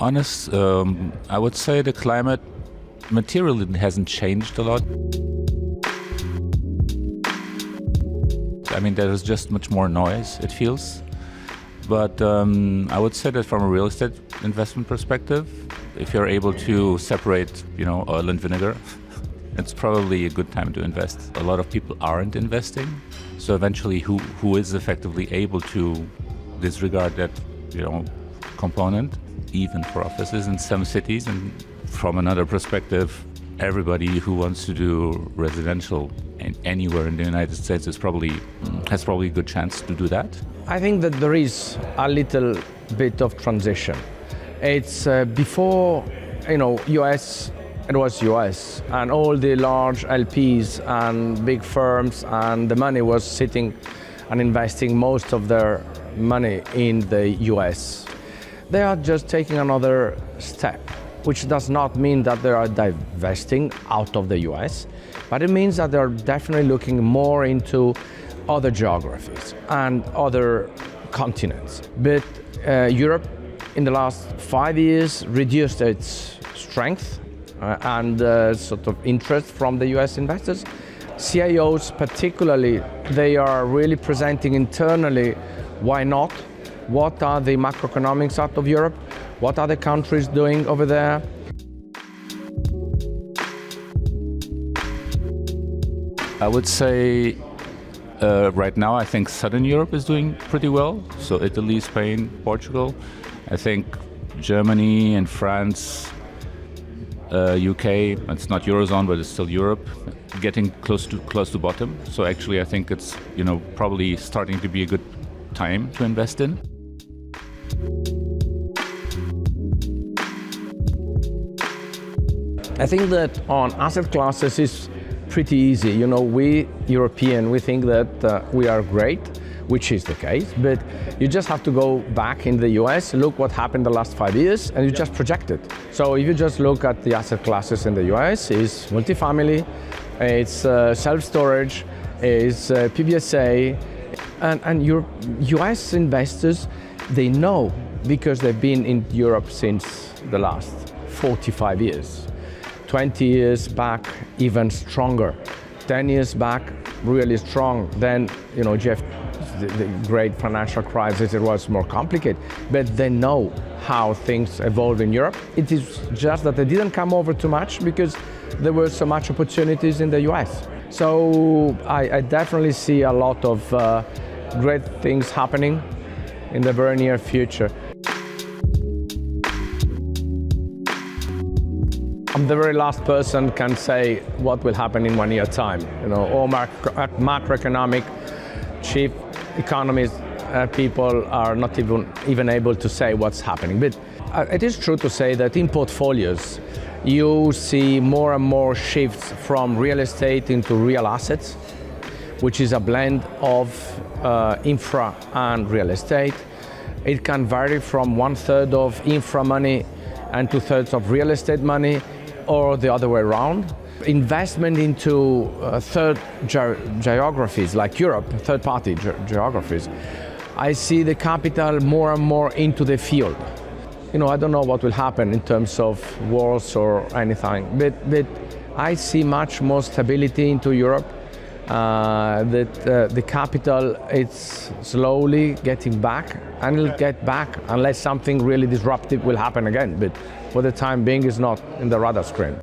honest, I would say the climate materially hasn't changed a lot. I mean, there is just much more noise, it feels. But I would say that from a real estate investment perspective, if you're able to separate, oil and vinegar, it's probably a good time to invest. A lot of people aren't investing, so eventually who is effectively able to disregard that, component, even for offices in some cities. And from another perspective, everybody who wants to do residential anywhere in the United States has probably a good chance to do that. I think that there is a little bit of transition. It's before, US, it was US, and all the large LPs and big firms and the money was sitting and investing most of their money in the US. They are just taking another step, which does not mean that they are divesting out of the US, but it means that they're definitely looking more into other geographies and other continents. But Europe, in the last 5 years, reduced its strength and sort of interest from the US investors. CIOs particularly, they are really presenting internally, why not? What are the macroeconomics out of Europe? What are the countries doing over there? I would say right now I think Southern Europe is doing pretty well. So Italy, Spain, Portugal. I think Germany and France, UK, it's not Eurozone, but it's still Europe, getting close to bottom. So actually I think it's probably starting to be a good time to invest in. I think that on asset classes is pretty easy. We European, we think that we are great, which is the case, but you just have to go back in the US, look what happened the last 5 years, and you just project it. So if you just look at the asset classes in the US, it's multifamily, it's self-storage, it's PBSA, and US investors, they know because they've been in Europe since the last 45 years. 20 years back, even stronger. 10 years back, really strong. Then, the great financial crisis, it was more complicated. But they know how things evolve in Europe. It is just that they didn't come over too much because there were so much opportunities in the US. So I definitely see a lot of great things happening in the very near future. I'm the very last person can say what will happen in 1 year time. All macroeconomic chief economists, people are not even able to say what's happening. But it is true to say that in portfolios, you see more and more shifts from real estate into real assets, which is a blend of infra and real estate. It can vary from 1/3 of infra money and 2/3 of real estate money, or the other way around. Investment into third geographies like Europe, third-party geographies. I see the capital more and more into the field. I don't know what will happen in terms of wars or anything, but I see much more stability into Europe. That the capital, it's slowly getting back, and it'll get back unless something really disruptive will happen again. But for the time being, it's not in the radar screen.